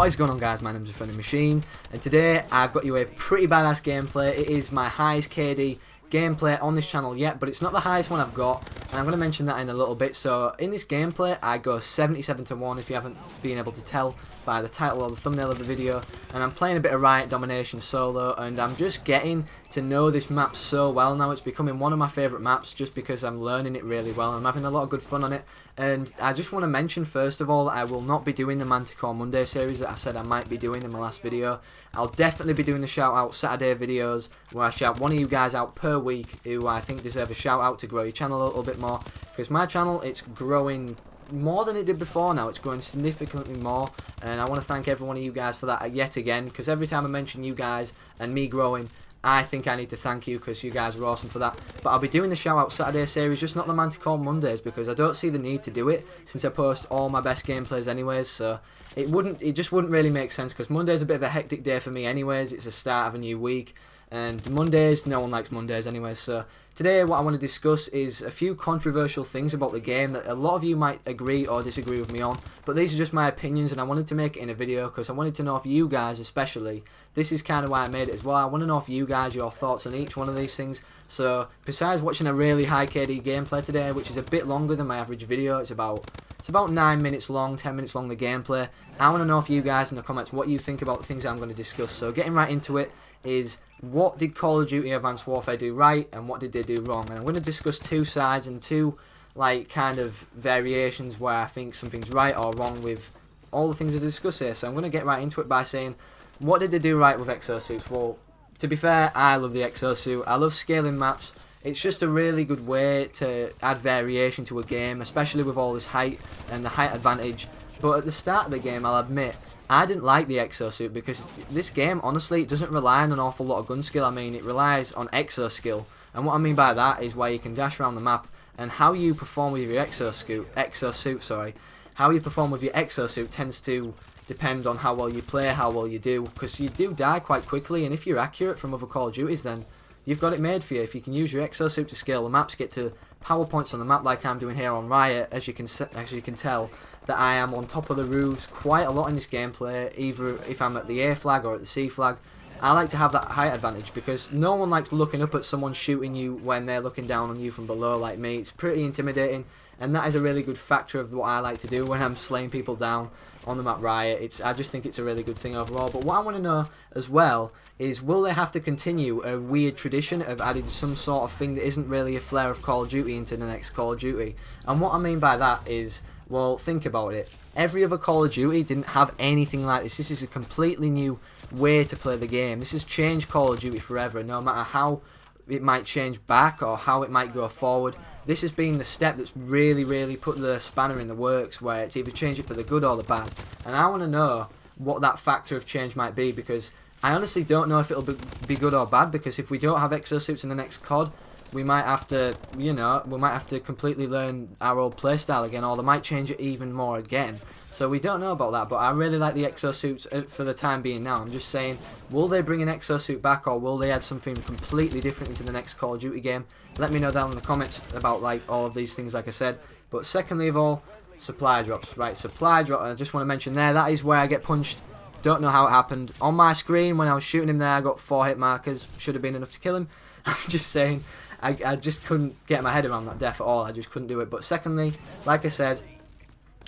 What is going on, guys? My name is Friendly Machine, and today I've got you a pretty badass gameplay. It is my highest KD gameplay on this channel yet, but it's not the highest one I've got, and I'm going to mention that in a little bit. So in this gameplay I go 77-1 if you haven't been able to tell by the title or the thumbnail of the video, and I'm playing a bit of Riot Domination solo, and I'm just getting to know this map so well now. It's becoming one of my favourite maps just because I'm learning it really well. I'm having a lot of good fun on it, and I just want to mention first of all that I will not be doing the Manticore Monday series that I said I might be doing in my last video. I'll definitely be doing the shout out Saturday videos where I shout one of you guys out per week who I think deserve a shout out to grow your channel a little bit more, because my channel, it's growing more than it did before now. It's growing significantly more, and I want to thank every one of you guys for that yet again, because every time I mention you guys and me growing, I think I need to thank you because you guys are awesome for that. But I'll be doing the shout out Saturday series, just not the Manticore Mondays, because I don't see the need to do it since I post all my best gameplays anyways. So it just wouldn't really make sense, because Monday's a bit of a hectic day for me anyways. It's the start of a new week, and Mondays, no one likes Mondays anyways. So today what I want to discuss is a few controversial things about the game that a lot of you might agree or disagree with me on, but these are just my opinions, and I wanted to make it in a video because I wanted to know if you guys especially, this is kind of why I made it as well, I want to know if you guys, your thoughts on each one of these things. So besides watching a really high KD gameplay today, which is a bit longer than my average video, it's about 9 minutes long, 10 minutes long, the gameplay, I want to know if you guys in the comments what you think about the things I'm going to discuss. So getting right into it is, what did Call of Duty Advanced Warfare do right and what did they do wrong? And I'm going to discuss two sides and two like kind of variations where I think something's right or wrong with all the things I discuss here. So I'm going to get right into it by saying, what did they do right with exosuits? Well, to be fair, I love the exosuit. I love scaling maps. It's just a really good way to add variation to a game, especially with all this height and the height advantage. But at the start of the game, I'll admit, I didn't like the exosuit because this game, honestly, it doesn't rely on an awful lot of gun skill. I mean, it relies on exo skill. And what I mean by that is where you can dash around the map, and how you perform with your exosuit, how you perform with your exosuit tends to depend on how well you play, how well you do, because you do die quite quickly, and if you're accurate from other Call of Duties, then you've got it made for you. If you can use your exosuit to scale the maps, get to power points on the map like I'm doing here on Riot, as you can tell that I am on top of the roofs quite a lot in this gameplay, either if I'm at the A flag or at the C flag. I like to have that height advantage because no one likes looking up at someone shooting you when they're looking down on you from below like me. It's pretty intimidating, and that is a really good factor of what I like to do when I'm slaying people down on the map Riot. I just think it's a really good thing overall. But what I want to know as well is, will they have to continue a weird tradition of adding some sort of thing that isn't really a flair of Call of Duty into the next Call of Duty? And what I mean by that is, well, think about it. Every other Call of Duty didn't have anything like this. This is a completely new way to play the game. This has changed Call of Duty forever, no matter how it might change back or how it might go forward. This has been the step that's really put the spanner in the works, where it's either change it for the good or the bad. And I want to know what that factor of change might be, because I honestly don't know if it'll be good or bad, because if we don't have exosuits in the next COD, we might have to, we might have to completely learn our old playstyle again, or they might change it even more again. So we don't know about that, but I really like the exosuits for the time being now. I'm just saying, will they bring an exosuit back, or will they add something completely different into the next Call of Duty game? Let me know down in the comments about like all of these things, like I said. But secondly of all, supply drops. Right, supply drop, I just want to mention there, that is where I get punched. Don't know how it happened. On my screen, when I was shooting him there, I got 4 hit markers. Should have been enough to kill him. I'm just saying, I just couldn't get my head around that death at all. I just couldn't do it. But secondly, like I said,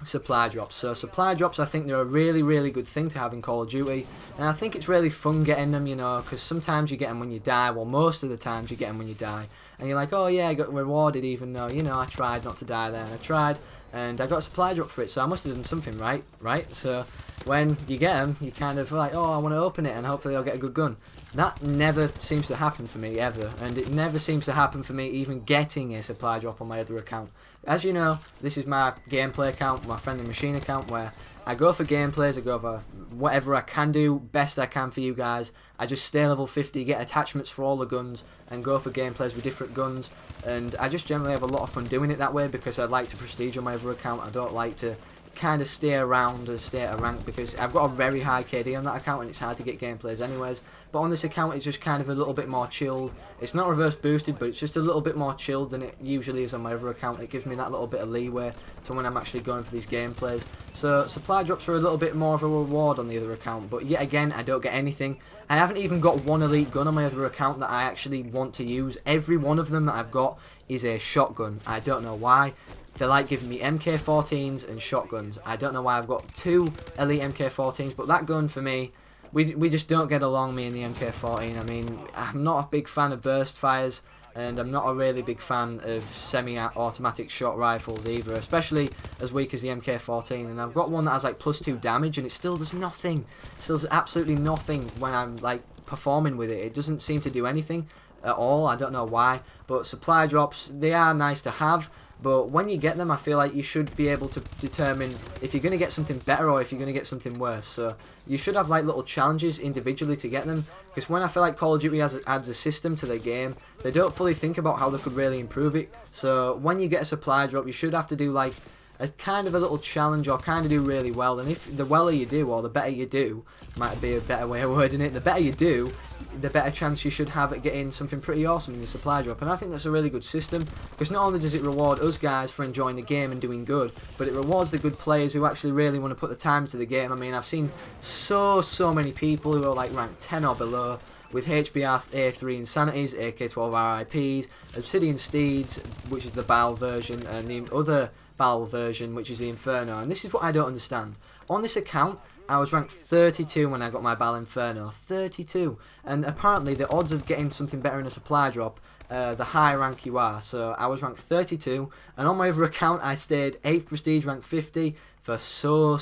supply drops. So supply drops, I think they're a really good thing to have in Call of Duty, and I think it's really fun getting them, because sometimes you get them when you die. Well, most of the times you get them when you die, and you're like, oh yeah, I got rewarded, even though, I tried not to die there, and I tried, and I got a supply drop for it, so I must have done something right? So when you get them, you kind of like, oh, I want to open it and hopefully I'll get a good gun. That never seems to happen for me ever, and it never seems to happen for me even getting a supply drop on my other account. As you know, this is my gameplay account, my Friendly Machine account, where I go for gameplays, I go for whatever I can do, best I can for you guys. I just stay level 50, get attachments for all the guns, and go for gameplays with different guns, and I just generally have a lot of fun doing it that way, because I like to prestige on my other account. I don't like to kind of stay around and stay at a rank, because I've got a very high KD on that account and it's hard to get gameplays anyways. But on this account it's just kind of a little bit more chilled. It's not reverse boosted, but it's just a little bit more chilled than it usually is on my other account. It gives me that little bit of leeway to when I'm actually going for these gameplays. So supply drops are a little bit more of a reward on the other account, but yet again I don't get anything. I haven't even got one elite gun on my other account that I actually want to use. Every one of them that I've got is a shotgun. I don't know why. They like giving me MK14s and shotguns. I don't know why I've got 2 elite MK14s, but that gun for me, we just don't get along, me and the MK14. I mean, I'm not a big fan of burst fires, and I'm not a really big fan of semi-automatic shot rifles either, especially as weak as the MK14. And I've got one that has like +2 damage, and it still does nothing. It still does absolutely nothing when I'm like performing with it. It doesn't seem to do anything at all. I don't know why, but supply drops, they are nice to have, but when you get them I feel like you should be able to determine if you're going to get something better or if you're going to get something worse. So you should have like little challenges individually to get them, because when I feel like Call of Duty adds a system to their game, they don't fully think about how they could really improve it. So when you get a supply drop, you should have to do like a kind of a little challenge, or kind of do really well. And if the weller you do, or the better you do, might be a better way of wording it, the better you do, the better chance you should have at getting something pretty awesome in your supply drop. And I think that's a really good system, because not only does it reward us guys for enjoying the game and doing good, but it rewards the good players who actually really want to put the time into the game. I mean, I've seen so many people who are like ranked 10 or below with HBR A3 Insanities, AK-12 RIPs, Obsidian Steeds, which is the BAL version, and the other BAL version, which is the Inferno. And this is what I don't understand. On this account, I was ranked 32 when I got my BAL Inferno. 32. And apparently the odds of getting something better in a supply drop, the higher rank you are. So I was ranked 32, and on my other account I stayed 8th prestige, rank 50 for so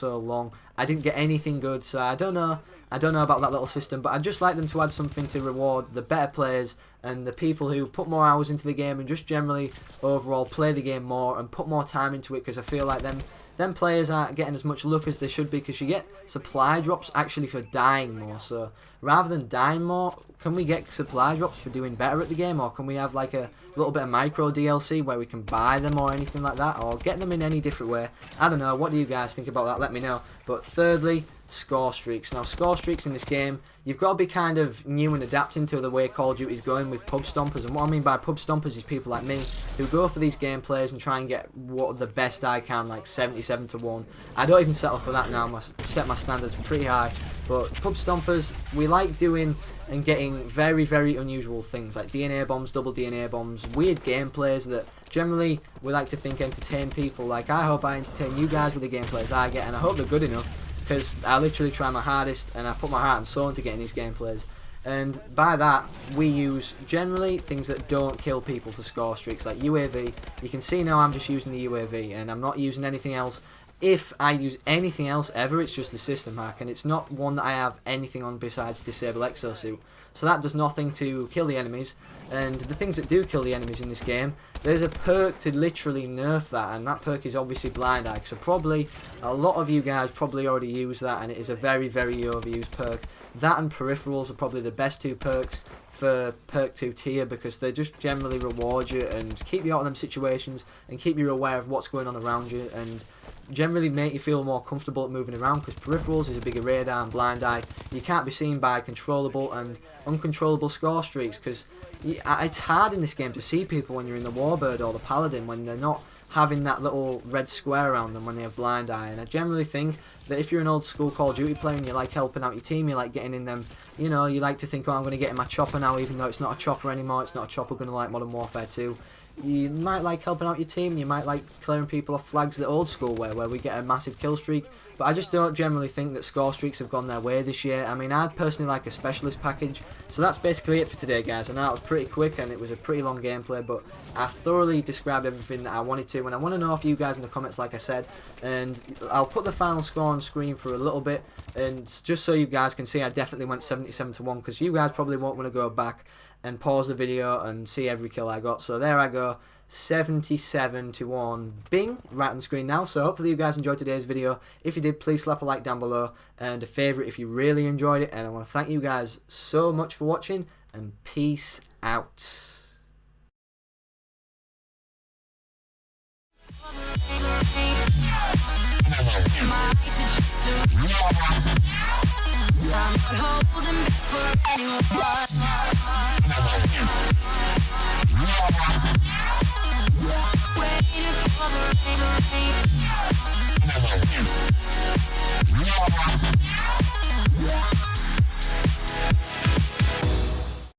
long. I didn't get anything good, so I don't know about that little system, but I'd just like them to add something to reward the better players and the people who put more hours into the game and just generally overall play the game more and put more time into it, because I feel like them players aren't getting as much luck as they should be, because you get supply drops actually for dying more. So rather than dying more, can we get supply drops for doing better at the game, or can we have like a little bit of micro DLC where we can buy them or anything like that, or get them in any different way? I don't know. What do you guys think about that? Let me know. But thirdly, score streaks. Now, score streaks in this game, you've got to be kind of new and adapting to the way Call of Duty is going with pub stompers. And what I mean by pub stompers is people like me who go for these gameplays and try and get what the best I can, like 77 to 1. I don't even settle for that now. I set my standards pretty high. But pub stompers, we like doing and getting very unusual things like DNA bombs, double DNA bombs, weird gameplays that generally we like to think entertain people. Like, I hope I entertain you guys with the gameplays I get, and I hope they're good enough, because I literally try my hardest and I put my heart and soul into getting these gameplays. And by that, we use generally things that don't kill people for score streaks, like UAV. You can see now I'm just using the UAV and I'm not using anything else. If I use anything else ever, it's just the system hack, and it's not one that I have anything on besides disable exosuit. So that does nothing to kill the enemies, and the things that do kill the enemies in this game, there's a perk to literally nerf that, and that perk is obviously Blind Eye. So probably a lot of you guys probably already use that, and it is a very overused perk. That and peripherals are probably the best 2 perks for perk 2 tier, because they just generally reward you and keep you out of them situations and keep you aware of what's going on around you, and generally make you feel more comfortable at moving around, because peripherals is a bigger radar, and Blind Eye, you can't be seen by controllable and uncontrollable score streaks, because it's hard in this game to see people when you're in the Warbird or the Paladin when they're not having that little red square around them when they have Blind Eye. And I generally think that if you're an old school Call of Duty player and you like helping out your team, you like getting in them, you know, you like to think, oh, I'm going to get in my chopper now, even though it's not a chopper anymore, it's not a chopper gunner like Modern Warfare 2. You might like helping out your team, you might like clearing people off flags the old school way, where we get a massive kill streak, but I just don't generally think that score streaks have gone their way this year. I mean, I'd personally like a specialist package. So that's basically it for today, guys. I know it was pretty quick and it was a pretty long gameplay, but I thoroughly described everything that I wanted to, and I want to know off you guys in the comments, like I said, and I'll put the final score on screen for a little bit, and just so you guys can see, I definitely went 77 to 1, because you guys probably won't want to go back and pause the video and see every kill I got. So there I go, 77 to 1, bing, right on the screen now. So hopefully you guys enjoyed today's video. If you did, please slap a like down below and a favourite if you really enjoyed it, and I want to thank you guys so much for watching, and peace out. I'm not holding back for anyone.